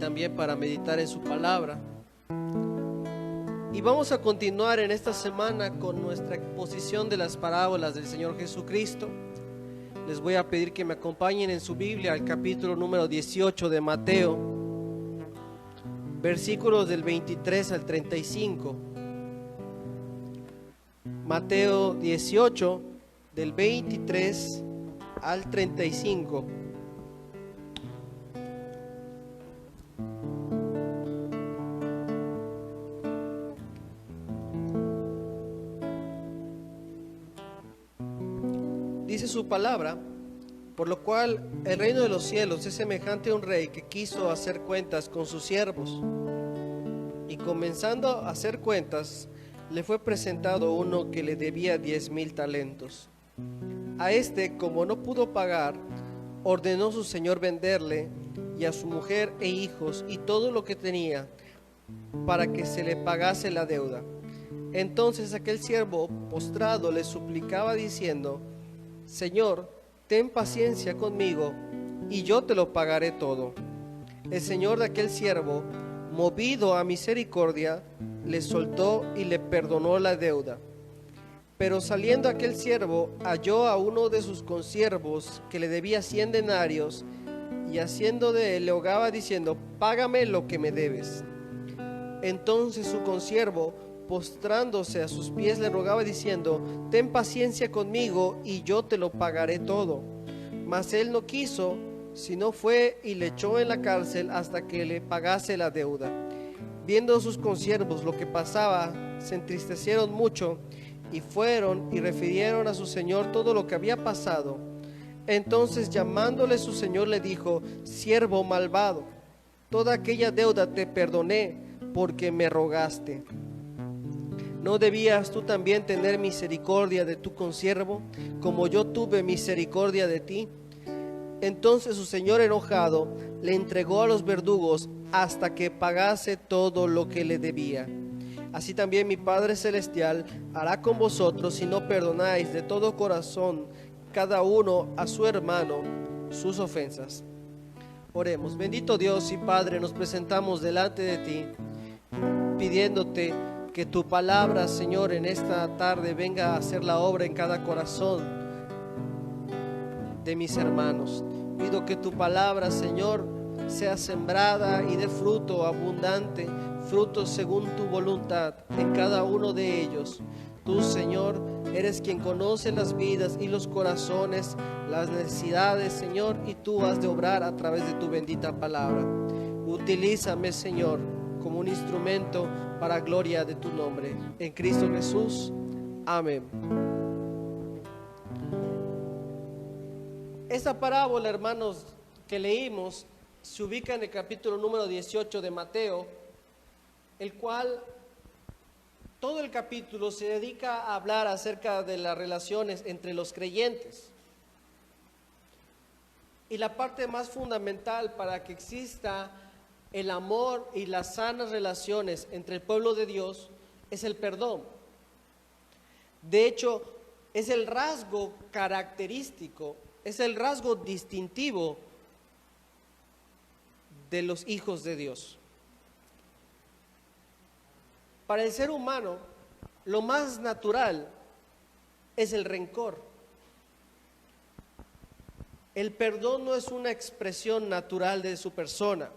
también para meditar en su palabra. Y vamos a continuar en esta semana con nuestra exposición de las parábolas del Señor Jesucristo. Les voy a pedir que me acompañen en su Biblia al capítulo número 18 de Mateo, versículos del 23 al 35. Mateo 18, del 23 al 35. Dice su palabra: por lo cual el reino de los cielos es semejante a un rey que quiso hacer cuentas con sus siervos. Y comenzando a hacer cuentas, le fue presentado uno que le debía 10,000 talentos. A este, como no pudo pagar, ordenó su señor venderle, y a su mujer e hijos y todo lo que tenía, para que se le pagase la deuda. Entonces aquel siervo, postrado, le suplicaba diciendo: Señor, ten paciencia conmigo, y yo te lo pagaré todo. El señor de aquel siervo, movido a misericordia, le soltó y le perdonó la deuda. Pero saliendo aquel siervo, halló a uno de sus consiervos que le debía 100 denarios, y haciendo de él le rogaba diciendo: págame lo que me debes. Entonces su consiervo, postrándose a sus pies, le rogaba diciendo: ten paciencia conmigo, y yo te lo pagaré todo. Mas él no quiso, sino fue y le echó en la cárcel hasta que le pagase la deuda. Viendo sus consiervos lo que pasaba, se entristecieron mucho, y fueron y refirieron a su señor todo lo que había pasado. Entonces, llamándole su señor, le dijo: siervo malvado, toda aquella deuda te perdoné, porque me rogaste. ¿No debías tú también tener misericordia de tu consiervo, como yo tuve misericordia de ti? Entonces su señor, enojado, le entregó a los verdugos hasta que pagase todo lo que le debía. Así también mi Padre Celestial hará con vosotros si no perdonáis de todo corazón cada uno a su hermano sus ofensas. Oremos. Bendito Dios y Padre, nos presentamos delante de ti, pidiéndote que tu palabra, Señor, en esta tarde venga a hacer la obra en cada corazón de mis hermanos. Pido que tu palabra, Señor, sea sembrada y dé fruto abundante, fruto según tu voluntad en cada uno de ellos. Tú, Señor, eres quien conoce las vidas y los corazones, las necesidades, Señor, y tú has de obrar a través de tu bendita palabra. Utilízame, Señor, como un instrumento para gloria de tu nombre. En Cristo Jesús. Amén. Esta parábola, hermanos, que leímos, se ubica en el capítulo número 18 de Mateo, el cual todo el capítulo se dedica a hablar acerca de las relaciones entre los creyentes. Y la parte más fundamental para que exista el amor y las sanas relaciones entre el pueblo de Dios es el perdón. De hecho, es el rasgo característico, es el rasgo distintivo de los hijos de Dios. Para el ser humano, lo más natural es el rencor. El perdón no es una expresión natural de su persona.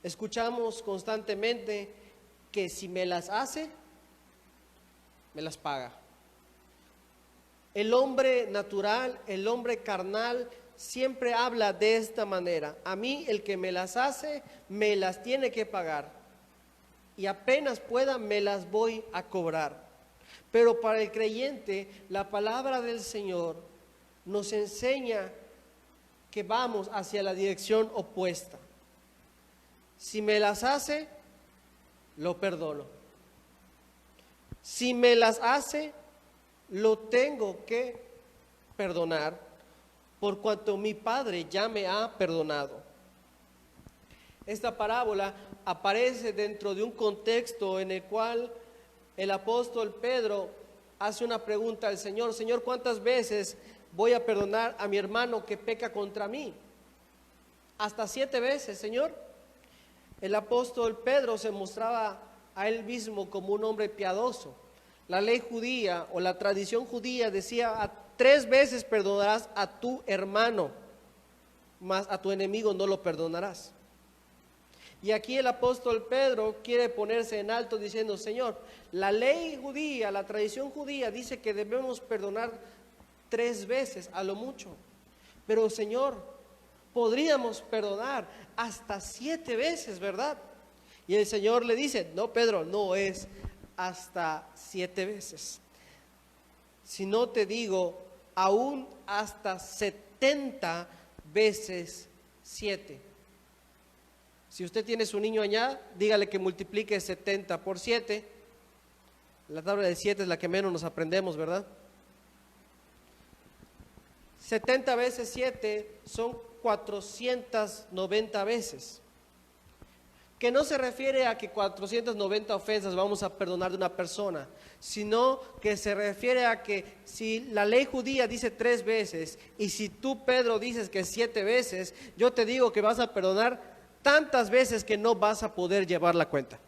Escuchamos constantemente que si me las hace, me las paga. El hombre natural, el hombre carnal, siempre habla de esta manera: a mí el que me las hace, me las tiene que pagar, y apenas pueda me las voy a cobrar. Pero para el creyente, la palabra del Señor nos enseña que vamos hacia la dirección opuesta. Si me las hace, lo perdono. Si me las hace, lo tengo que perdonar, por cuanto mi Padre ya me ha perdonado. Esta parábola aparece dentro de un contexto en el cual el apóstol Pedro hace una pregunta al Señor: Señor, ¿cuántas veces voy a perdonar a mi hermano que peca contra mí? ¿Hasta 7 veces, Señor? El apóstol Pedro se mostraba a él mismo como un hombre piadoso. La ley judía o la tradición judía decía: 3 veces perdonarás a tu hermano, mas a tu enemigo no lo perdonarás. Y aquí el apóstol Pedro quiere ponerse en alto diciendo: Señor, la ley judía, la tradición judía dice que debemos perdonar 3 veces a lo mucho. Pero Señor, podríamos perdonar hasta 7 veces, ¿verdad? Y el Señor le dice: no, Pedro, no es hasta 7 veces. Si no te digo, aún hasta 70 veces 7. Si usted tiene su niño allá, dígale que multiplique 70 por 7. La tabla de 7 es la que menos nos aprendemos, ¿verdad? 70 veces 7 son 490 veces. Que no se refiere a que 490 ofensas vamos a perdonar de una persona, sino que se refiere a que si la ley judía dice 3 veces, y si tú, Pedro, dices que 7 veces, yo te digo que vas a perdonar tantas veces que no vas a poder llevar la cuenta.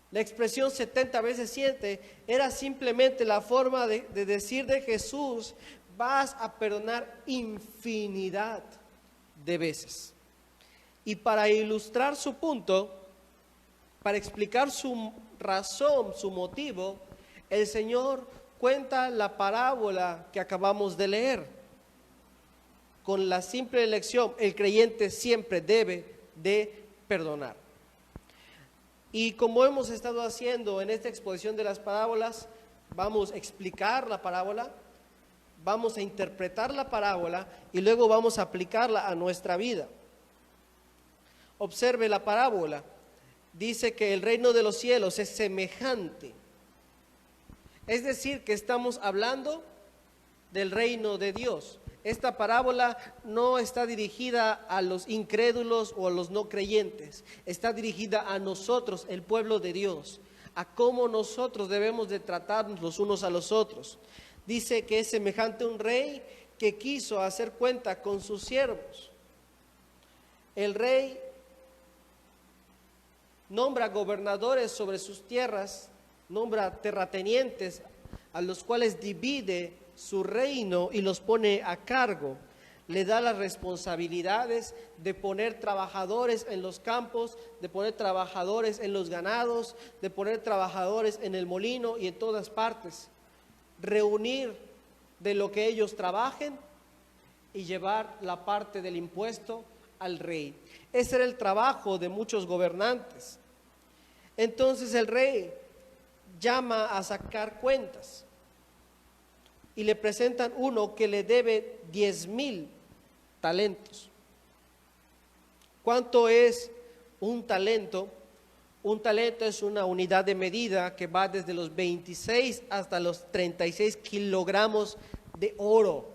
La expresión 70 veces 7 era simplemente la forma de decir de Jesús: vas a perdonar infinidad de veces. Y para ilustrar su punto, para explicar su razón, su motivo, el Señor cuenta la parábola que acabamos de leer. Con la simple lección: el creyente siempre debe de perdonar. Y como hemos estado haciendo en esta exposición de las parábolas, vamos a explicar la parábola, vamos a interpretar la parábola y luego vamos a aplicarla a nuestra vida. Observe la parábola. Dice que el reino de los cielos es semejante. Es decir, que estamos hablando del reino de Dios. Esta parábola no está dirigida a los incrédulos o a los no creyentes. Está dirigida a nosotros, el pueblo de Dios, a cómo nosotros debemos de tratarnos los unos a los otros. Dice que es semejante a un rey que quiso hacer cuenta con sus siervos. El rey nombra gobernadores sobre sus tierras, nombra terratenientes a los cuales divide su reino y los pone a cargo. Le da las responsabilidades de poner trabajadores en los campos, de poner trabajadores en los ganados, de poner trabajadores en el molino y en todas partes. Reunir de lo que ellos trabajen y llevar la parte del impuesto al rey. Ese era el trabajo de muchos gobernantes. Entonces el rey llama a sacar cuentas y le presentan uno que le debe 10,000 talentos. ¿Cuánto es un talento? Un talento es una unidad de medida que va desde los 26 hasta los 36 kilogramos de oro.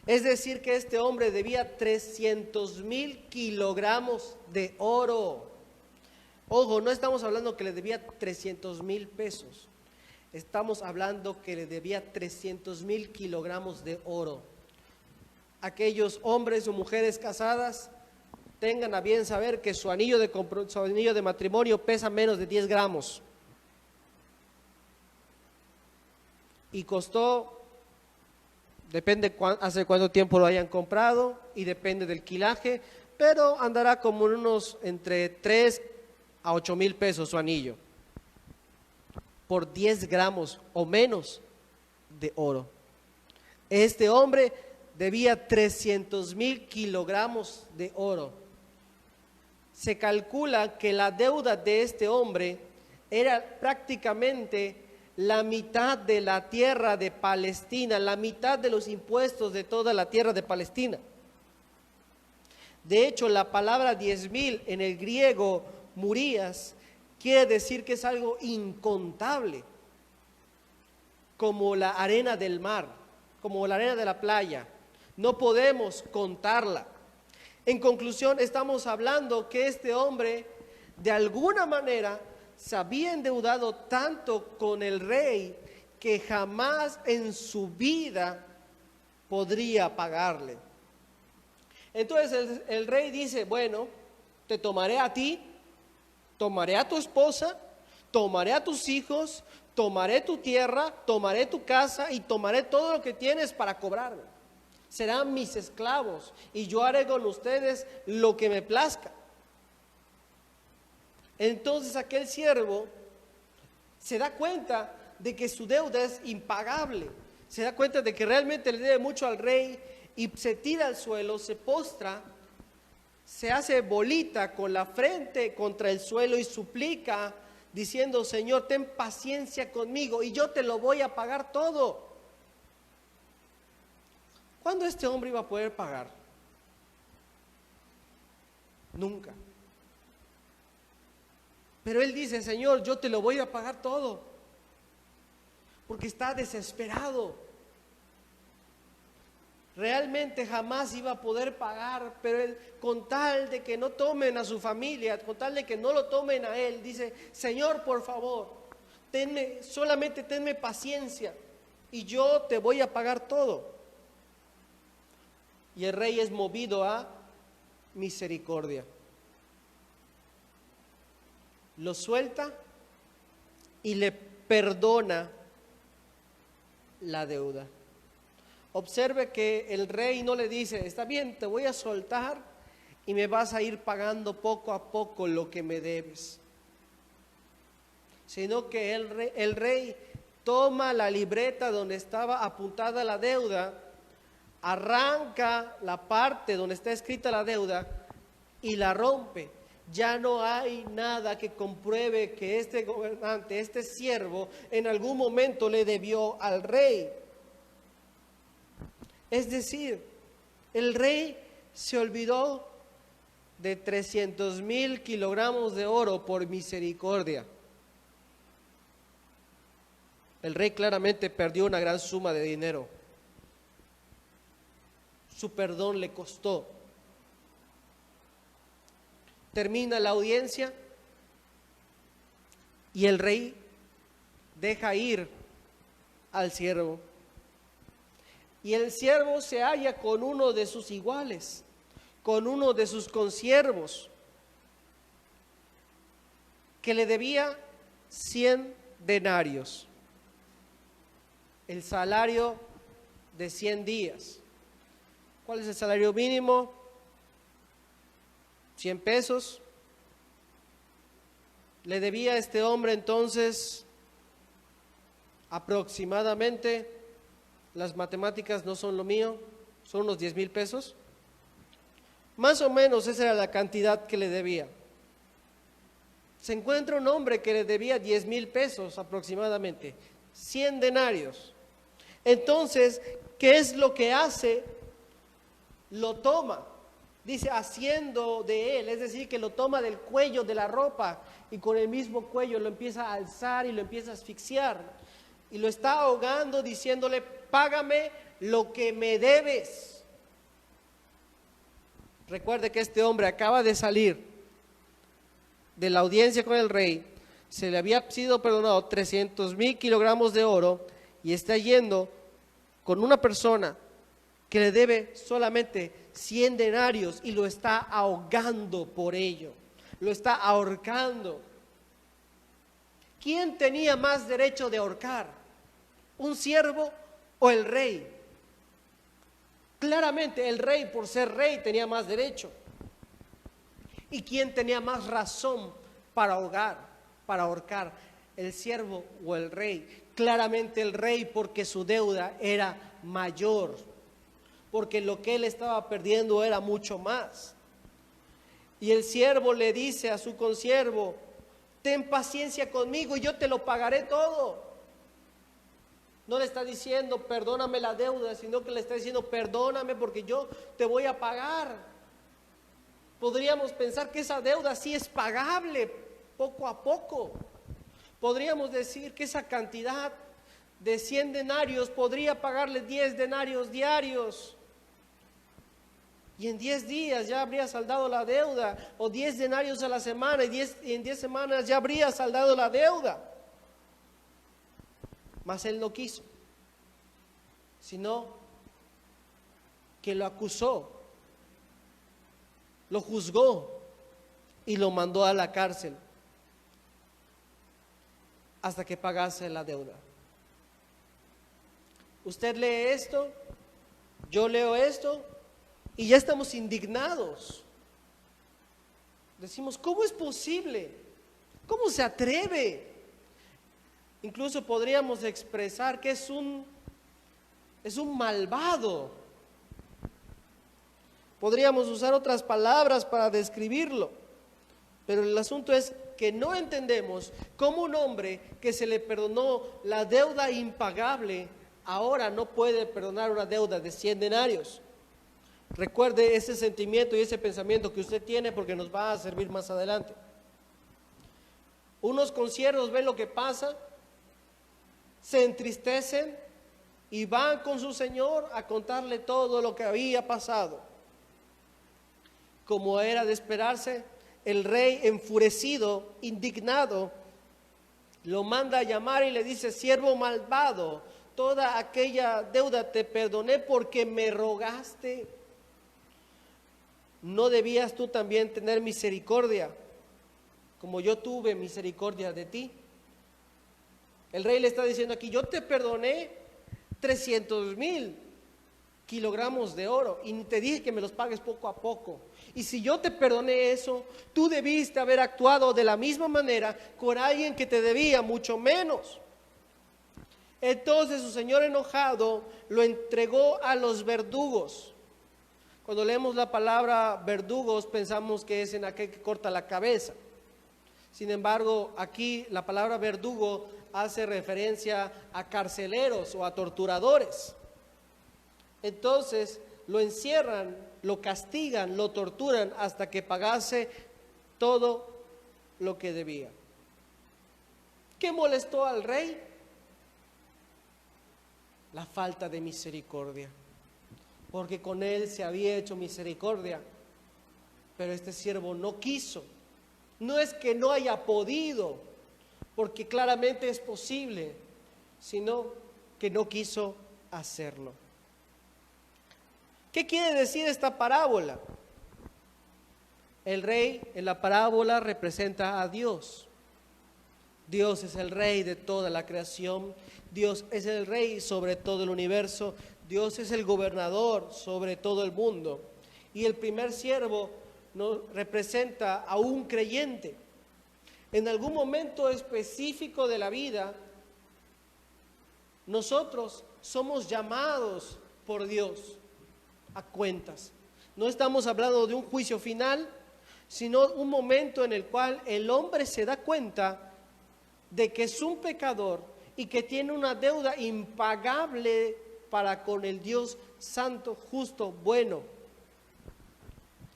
Es decir, que este hombre debía 300,000 kilogramos de oro. Ojo, no estamos hablando que le debía 300,000 pesos. Estamos hablando que le debía 300,000 kilogramos de oro. Aquellos hombres o mujeres casadas tengan a bien saber que su anillo de matrimonio pesa menos de 10 gramos. Y costó, depende hace cuánto tiempo lo hayan comprado y depende del quilaje, pero andará como unos entre 3 a 8,000 pesos su anillo, por 10 gramos o menos de oro. Este hombre debía 300,000 kilogramos de oro. Se calcula que la deuda de este hombre era prácticamente la mitad de la tierra de Palestina, la mitad de los impuestos de toda la tierra de Palestina. De hecho, la palabra 10,000 en el griego murías quiere decir que es algo incontable, como la arena del mar, como la arena de la playa. No podemos contarla. En conclusión, estamos hablando que este hombre, de alguna manera, se había endeudado tanto con el rey que jamás en su vida podría pagarle. Entonces el rey dice: bueno, te tomaré a ti, tomaré a tu esposa, tomaré a tus hijos, tomaré tu tierra, tomaré tu casa y tomaré todo lo que tienes para cobrarme. Serán mis esclavos y yo haré con ustedes lo que me plazca. Entonces aquel siervo se da cuenta de que su deuda es impagable, se da cuenta de que realmente le debe mucho al rey y se tira al suelo, se postra, se hace bolita con la frente contra el suelo y suplica diciendo: Señor, ten paciencia conmigo y yo te lo voy a pagar todo. ¿Cuándo este hombre iba a poder pagar? Nunca. Pero él dice: Señor, yo te lo voy a pagar todo, porque está desesperado. Realmente jamás iba a poder pagar, pero él, con tal de que no tomen a su familia, con tal de que no lo tomen a él, dice: Señor, por favor, solamente tenme paciencia y yo te voy a pagar todo. Y el rey es movido a misericordia. Lo suelta y le perdona la deuda. Observe que el rey no le dice: está bien, te voy a soltar y me vas a ir pagando poco a poco lo que me debes. Sino que el rey toma la libreta donde estaba apuntada la deuda, arranca la parte donde está escrita la deuda y la rompe. Ya no hay nada que compruebe que este gobernante, este siervo, en algún momento le debió al rey. Es decir, el rey se olvidó de 300,000 kilogramos de oro por misericordia. El rey claramente perdió una gran suma de dinero. Su perdón le costó. Termina la audiencia y el rey deja ir al siervo. Y el siervo se halla con uno de sus iguales, con uno de sus consiervos, que le debía 100 denarios, el salario de 100 días. ¿Cuál es el salario mínimo? 100 pesos. Le debía a este hombre entonces aproximadamente, las matemáticas no son lo mío, son unos 10,000 pesos. Más o menos esa era la cantidad que le debía. Se encuentra un hombre que le debía 10,000 pesos aproximadamente, 100 denarios. Entonces, ¿qué es lo que hace? Lo toma. Dice, haciendo de él, es decir, que lo toma del cuello de la ropa y con el mismo cuello lo empieza a alzar y lo empieza a asfixiar. Y lo está ahogando diciéndole: págame lo que me debes. Recuerde que este hombre acaba de salir de la audiencia con el rey, se le había sido perdonado 300,000 kilogramos de oro y está yendo con una persona que le debe solamente 100 denarios y lo está ahogando por ello, lo está ahorcando. ¿Quién tenía más derecho de ahorcar? ¿Un siervo o el rey? Claramente el rey, por ser rey, tenía más derecho. ¿Y quién tenía más razón para ahorcar? ¿El siervo o el rey? Claramente el rey, porque su deuda era mayor, porque lo que él estaba perdiendo era mucho más. Y el siervo le dice a su consiervo: ten paciencia conmigo y yo te lo pagaré todo. No le está diciendo perdóname la deuda, sino que le está diciendo perdóname porque yo te voy a pagar. Podríamos pensar que esa deuda sí es pagable poco a poco. Podríamos decir que esa cantidad de 100 denarios podría pagarle 10 denarios diarios. Y en 10 días ya habría saldado la deuda, o 10 denarios a la semana, y en 10 semanas ya habría saldado la deuda. Mas él no quiso, sino que lo acusó, lo juzgó y lo mandó a la cárcel hasta que pagase la deuda. Usted lee esto, yo leo esto y ya estamos indignados. Decimos, ¿cómo es posible? ¿Cómo se atreve? Incluso podríamos expresar que es un malvado. Podríamos usar otras palabras para describirlo, pero el asunto es que no entendemos cómo un hombre que se le perdonó la deuda impagable ahora no puede perdonar una deuda de 100 denarios. Recuerde ese sentimiento y ese pensamiento que usted tiene porque nos va a servir más adelante. Unos consiervos ven lo que pasa, se entristecen y van con su señor a contarle todo lo que había pasado. Como era de esperarse, el rey, enfurecido, indignado, lo manda a llamar y le dice: siervo malvado, toda aquella deuda te perdoné porque me rogaste. ¿No debías tú también tener misericordia, como yo tuve misericordia de ti? El rey le está diciendo aquí: yo te perdoné 300,000 kilogramos de oro y te dije que me los pagues poco a poco. Y si yo te perdoné eso, tú debiste haber actuado de la misma manera con alguien que te debía mucho menos. Entonces su señor, enojado, lo entregó a los verdugos. Cuando leemos la palabra verdugos pensamos que es en aquel que corta la cabeza. Sin embargo, aquí la palabra verdugo hace referencia a carceleros o a torturadores. Entonces lo encierran, lo castigan, lo torturan hasta que pagase todo lo que debía. ¿Qué molestó al rey? La falta de misericordia, porque con él se había hecho misericordia, pero este siervo no quiso. No es que no haya podido, porque claramente es posible, sino que no quiso hacerlo. ¿Qué quiere decir esta parábola? El rey en la parábola representa a Dios. Dios es el rey de toda la creación. Dios es el rey sobre todo el universo. Dios es el gobernador sobre todo el mundo. Y el primer siervo representa a un creyente. En algún momento específico de la vida, nosotros somos llamados por Dios a cuentas. No estamos hablando de un juicio final, sino un momento en el cual el hombre se da cuenta de que es un pecador y que tiene una deuda impagable para con el Dios santo, justo, bueno,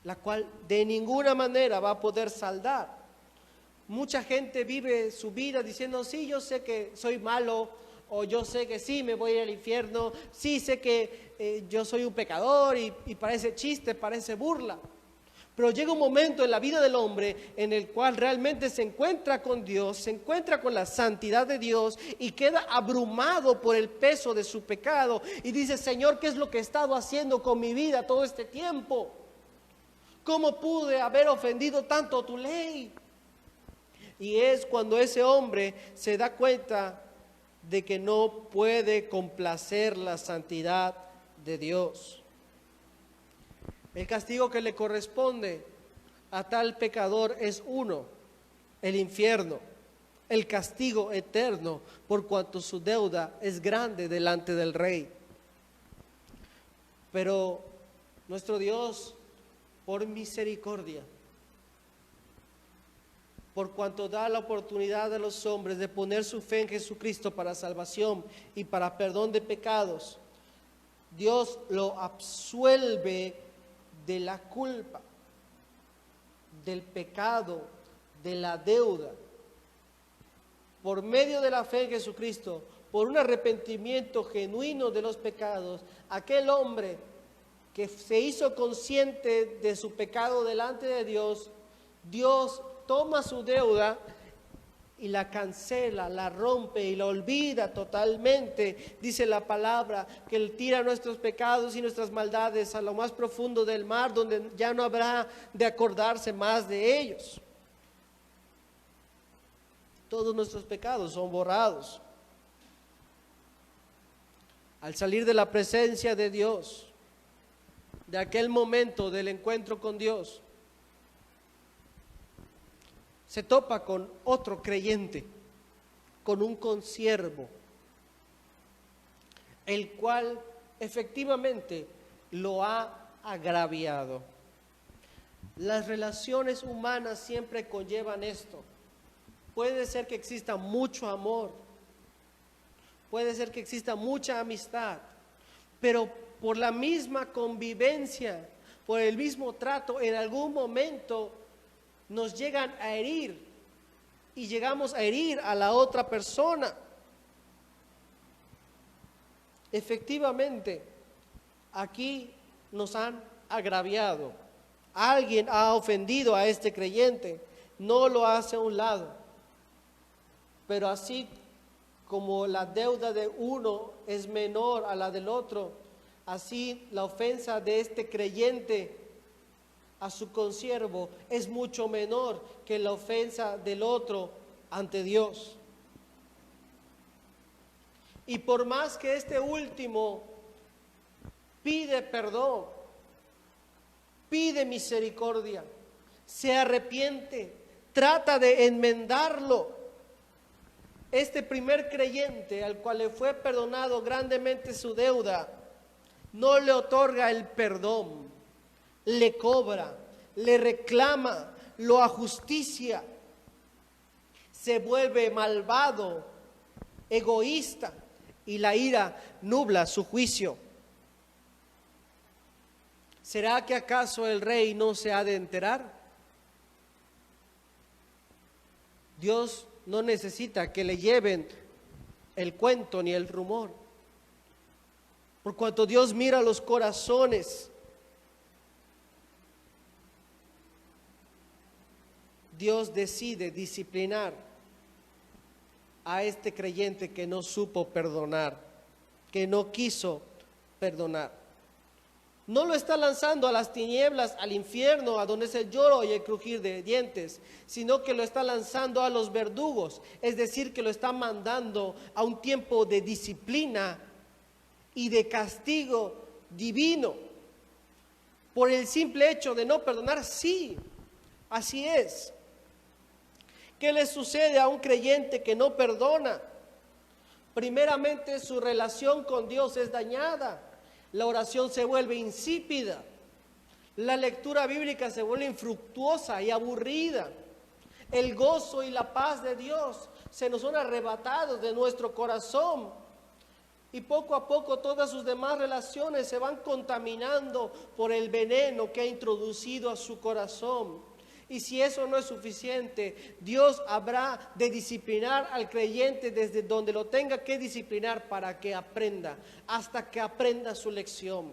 la cual de ninguna manera va a poder saldar. Mucha gente vive su vida diciendo: sí, yo sé que soy malo, o yo sé que sí, me voy al infierno, sí, sé que yo soy un pecador, y parece chiste, parece burla. Pero llega un momento en la vida del hombre en el cual realmente se encuentra con Dios, se encuentra con la santidad de Dios y queda abrumado por el peso de su pecado y dice: Señor, ¿qué es lo que he estado haciendo con mi vida todo este tiempo? ¿Cómo pude haber ofendido tanto tu ley? Y es cuando ese hombre se da cuenta de que no puede complacer la santidad de Dios. El castigo que le corresponde a tal pecador es uno: el infierno, el castigo eterno, por cuanto su deuda es grande delante del rey. Pero nuestro Dios, por misericordia, por cuanto da la oportunidad a los hombres de poner su fe en Jesucristo para salvación y para perdón de pecados, Dios lo absuelve de la culpa, del pecado, de la deuda. Por medio de la fe en Jesucristo, por un arrepentimiento genuino de los pecados, aquel hombre que se hizo consciente de su pecado delante de Dios, Dios toma su deuda y la cancela, la rompe y la olvida totalmente. Dice la palabra que Él tira nuestros pecados y nuestras maldades a lo más profundo del mar, donde ya no habrá de acordarse más de ellos. Todos nuestros pecados son borrados. Al salir de la presencia de Dios, de aquel momento del encuentro con Dios, se topa con otro creyente, con un consiervo, el cual efectivamente lo ha agraviado. Las relaciones humanas siempre conllevan esto. Puede ser que exista mucho amor, puede ser que exista mucha amistad, pero por la misma convivencia, por el mismo trato, en algún momento nos llegan a herir y llegamos a herir a la otra persona. Efectivamente, aquí nos han agraviado. Alguien ha ofendido a este creyente, no lo hace a un lado. Pero así como la deuda de uno es menor a la del otro, así la ofensa de este creyente a su consiervo es mucho menor que la ofensa del otro ante Dios. Y por más que este último pide perdón, pide misericordia, se arrepiente, trata de enmendarlo, este primer creyente al cual le fue perdonado grandemente su deuda, no le otorga el perdón, le cobra, le reclama, lo ajusticia, se vuelve malvado, egoísta, y la ira nubla su juicio. ¿Será que acaso el rey no se ha de enterar? Dios no necesita que le lleven el cuento ni el rumor, por cuanto Dios mira los corazones. Dios decide disciplinar a este creyente que no supo perdonar, que no quiso perdonar. No lo está lanzando a las tinieblas, al infierno, a donde es el lloro y el crujir de dientes, sino que lo está lanzando a los verdugos, es decir, que lo está mandando a un tiempo de disciplina y de castigo divino. Por el simple hecho de no perdonar, sí, así es. ¿Qué le sucede a un creyente que no perdona? Primeramente, su relación con Dios es dañada. La oración se vuelve insípida. La lectura bíblica se vuelve infructuosa y aburrida. El gozo y la paz de Dios se nos son arrebatados de nuestro corazón. Y poco a poco todas sus demás relaciones se van contaminando por el veneno que ha introducido a su corazón. Y si eso no es suficiente, Dios habrá de disciplinar al creyente desde donde lo tenga que disciplinar para que aprenda, hasta que aprenda su lección.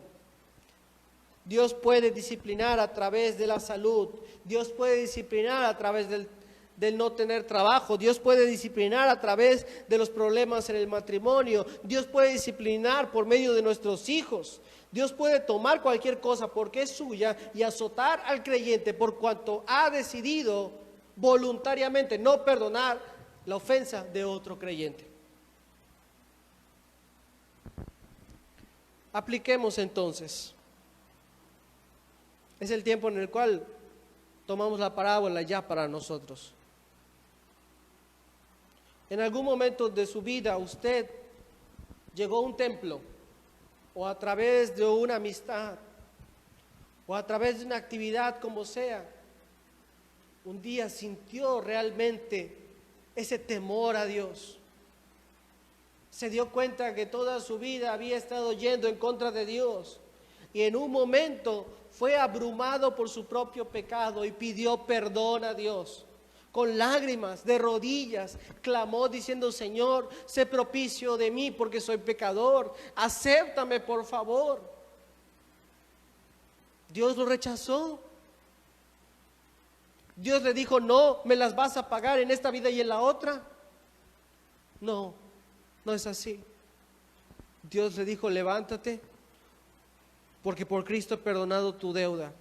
Dios puede disciplinar a través de la salud, Dios puede disciplinar a través del no tener trabajo, Dios puede disciplinar a través de los problemas en el matrimonio, Dios puede disciplinar por medio de nuestros hijos. Dios puede tomar cualquier cosa porque es suya y azotar al creyente por cuanto ha decidido voluntariamente no perdonar la ofensa de otro creyente. Apliquemos entonces. Es el tiempo en el cual tomamos la parábola ya para nosotros. En algún momento de su vida usted llegó a un templo, o a través de una amistad, o a través de una actividad como sea, un día sintió realmente ese temor a Dios. Se dio cuenta que toda su vida había estado yendo en contra de Dios, y en un momento fue abrumado por su propio pecado y pidió perdón a Dios. Con lágrimas, de rodillas, clamó diciendo: Señor, sé propicio de mí porque soy pecador, acéptame por favor. Dios lo rechazó. Dios le dijo, no, me las vas a pagar en esta vida y en la otra. No, no es así. Dios le dijo, levántate, porque por Cristo he perdonado tu deuda.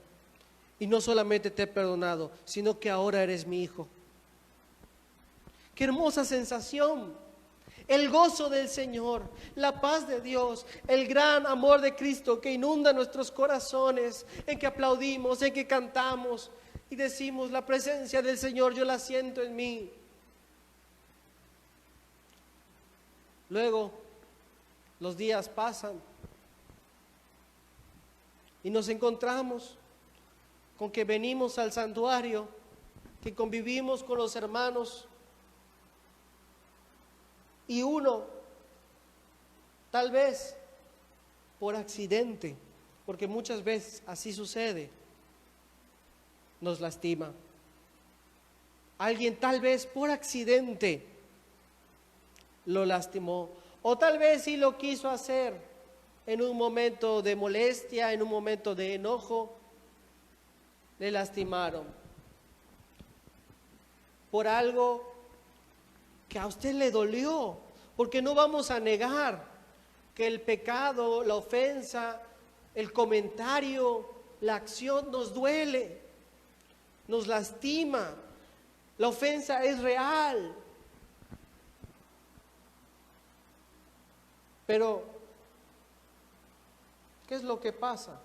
Y no solamente te he perdonado, sino que ahora eres mi hijo. Qué hermosa sensación. El gozo del Señor, la paz de Dios, el gran amor de Cristo que inunda nuestros corazones, en que aplaudimos, en que cantamos y decimos, la presencia del Señor yo la siento en mí. Luego, los días pasan y nos encontramos con que venimos al santuario, que convivimos con los hermanos, y uno, tal vez por accidente, porque muchas veces así sucede, nos lastima. Alguien tal vez por accidente lo lastimó, o tal vez sí lo quiso hacer en un momento de molestia, en un momento de enojo, le lastimaron por algo que a usted le dolió, porque no vamos a negar que el pecado, la ofensa, el comentario, la acción nos duele, nos lastima. La ofensa es real. Pero, ¿qué es lo que pasa?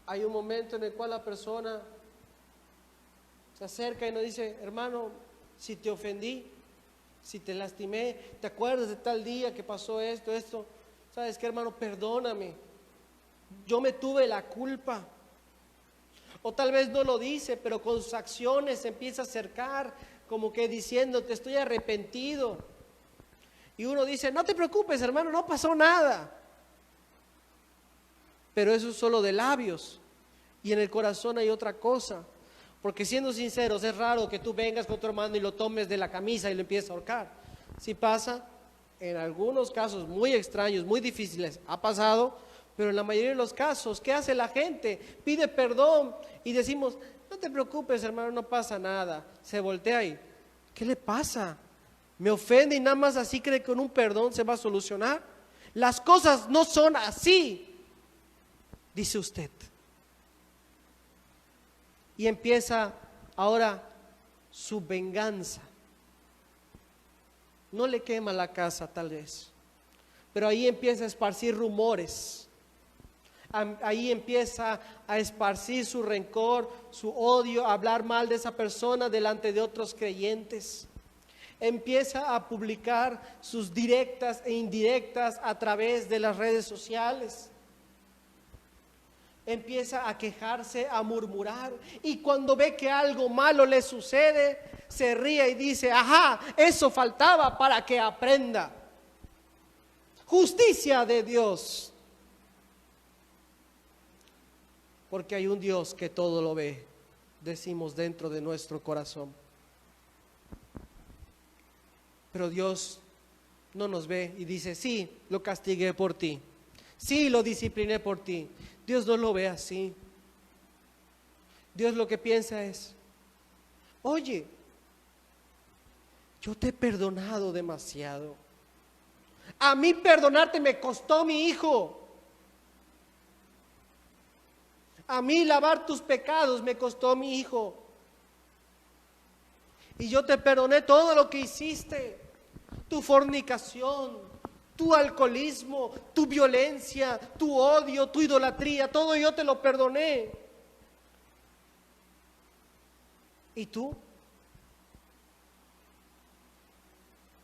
Hay un momento en el cual la persona se acerca y nos dice, hermano, si te ofendí, si te lastimé, ¿te acuerdas de tal día que pasó esto? ¿Sabes qué, hermano? Perdóname, yo me tuve la culpa. O tal vez no lo dice, pero con sus acciones se empieza a acercar, como que diciendo, te estoy arrepentido. Y uno dice, no te preocupes, hermano, no pasó nada. Pero eso es solo de labios, y en el corazón hay otra cosa. Porque siendo sinceros, es raro que tú vengas con tu hermano y lo tomes de la camisa y lo empieces a ahorcar. Sí pasa, en algunos casos muy extraños, muy difíciles, ha pasado, pero en la mayoría de los casos, ¿qué hace la gente? Pide perdón y decimos, no te preocupes, hermano, no pasa nada. Se voltea y, ¿qué le pasa? Me ofende y nada más así cree que con un perdón se va a solucionar. Las cosas no son así, dice usted. Y empieza ahora su venganza. No le quema la casa tal vez, pero ahí empieza a esparcir rumores. Ahí empieza a esparcir su rencor, su odio, a hablar mal de esa persona delante de otros creyentes. Empieza a publicar sus directas e indirectas a través de las redes sociales. Empieza a quejarse, a murmurar, y cuando ve que algo malo le sucede, se ríe y dice, ajá, eso faltaba para que aprenda. Justicia de Dios. Porque hay un Dios que todo lo ve, decimos dentro de nuestro corazón. Pero Dios no nos ve y dice, sí, lo castigué por ti, sí, lo discipliné por ti. Dios no lo ve así. Dios lo que piensa es, oye, yo te he perdonado demasiado. A mí perdonarte me costó mi hijo. A mí lavar tus pecados me costó mi hijo. Y yo te perdoné todo lo que hiciste. Tu fornicación, tu alcoholismo, tu violencia, tu odio, tu idolatría, todo yo te lo perdoné. ¿Y tú?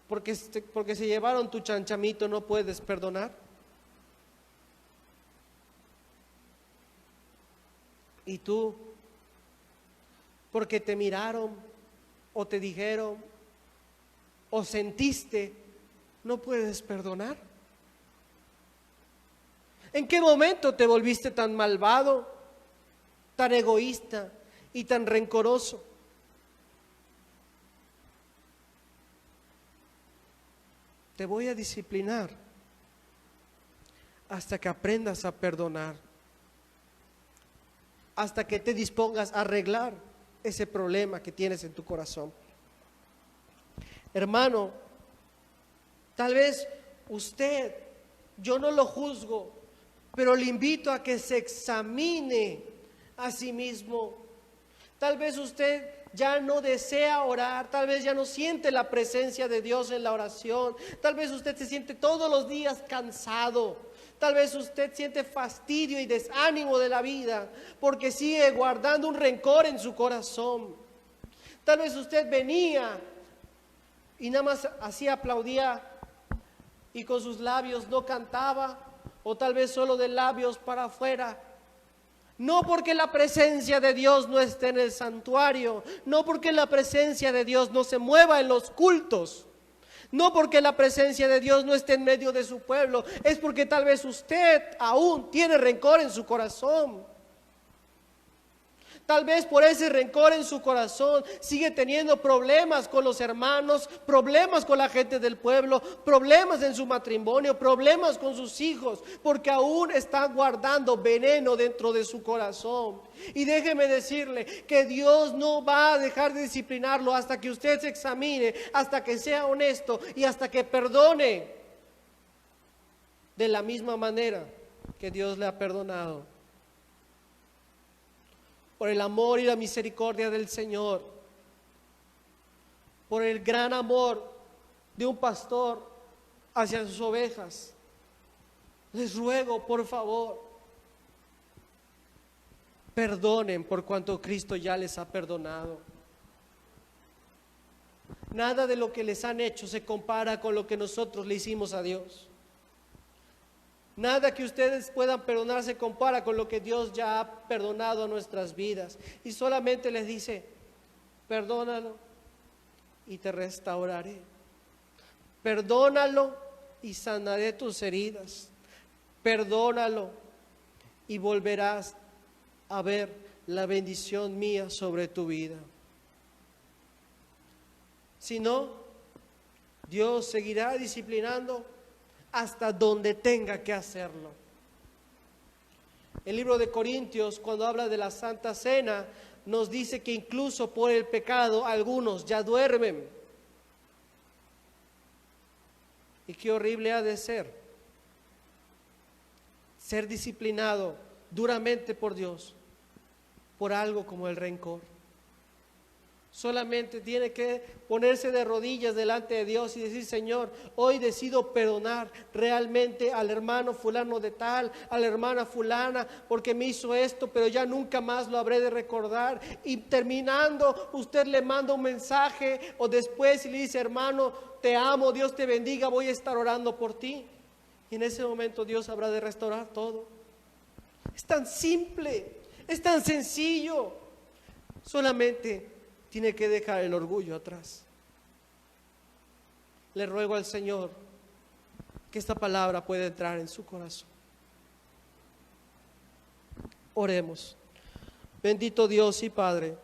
Porque se llevaron tu chanchamito, ¿no puedes perdonar? ¿Y tú? Porque te miraron o te dijeron o sentiste, ¿no puedes perdonar? ¿En qué momento te volviste tan malvado, tan egoísta y tan rencoroso? Te voy a disciplinar hasta que aprendas a perdonar. hasta que te dispongas a arreglar ese problema que tienes en tu corazón. Hermano, tal vez usted, yo no lo juzgo, pero le invito a que se examine a sí mismo. Tal vez usted ya no desea orar, tal vez ya no siente la presencia de Dios en la oración, tal vez usted se siente todos los días cansado, tal vez usted siente fastidio y desánimo de la vida porque sigue guardando un rencor en su corazón. Tal vez usted venía y nada más así aplaudía y con sus labios no cantaba, o tal vez solo de labios para afuera. No porque la presencia de Dios no esté en el santuario, no porque la presencia de Dios no se mueva en los cultos, no porque la presencia de Dios no esté en medio de su pueblo, es porque tal vez usted aún tiene rencor en su corazón. Tal vez por ese rencor en su corazón sigue teniendo problemas con los hermanos, problemas con la gente del pueblo, problemas en su matrimonio, problemas con sus hijos, porque aún está guardando veneno dentro de su corazón. Y déjeme decirle que Dios no va a dejar de disciplinarlo hasta que usted se examine, hasta que sea honesto y hasta que perdone de la misma manera que Dios le ha perdonado. Por el amor y la misericordia del Señor, por el gran amor de un pastor hacia sus ovejas, les ruego, por favor, perdonen por cuanto Cristo ya les ha perdonado. Nada de lo que les han hecho se compara con lo que nosotros le hicimos a Dios. Nada que ustedes puedan perdonar se compara con lo que Dios ya ha perdonado a nuestras vidas. Y solamente les dice, perdónalo y te restauraré. Perdónalo y sanaré tus heridas. Perdónalo y volverás a ver la bendición mía sobre tu vida. Si no, Dios seguirá disciplinando hasta donde tenga que hacerlo. El libro de Corintios, cuando habla de la Santa Cena, nos dice que incluso por el pecado algunos ya duermen. Y qué horrible ha de ser disciplinado duramente por Dios por algo como el rencor. Solamente tiene que ponerse de rodillas delante de Dios y decir, Señor, hoy decido perdonar realmente al hermano fulano de tal, a la hermana fulana, porque me hizo esto, pero ya nunca más lo habré de recordar. Y terminando, usted le manda un mensaje o después y le dice, hermano, te amo, Dios te bendiga, voy a estar orando por ti. Y en ese momento Dios habrá de restaurar todo. Es tan simple, es tan sencillo. Solamente tiene que dejar el orgullo atrás. Le ruego al Señor que esta palabra pueda entrar en su corazón. Oremos. Bendito Dios y Padre,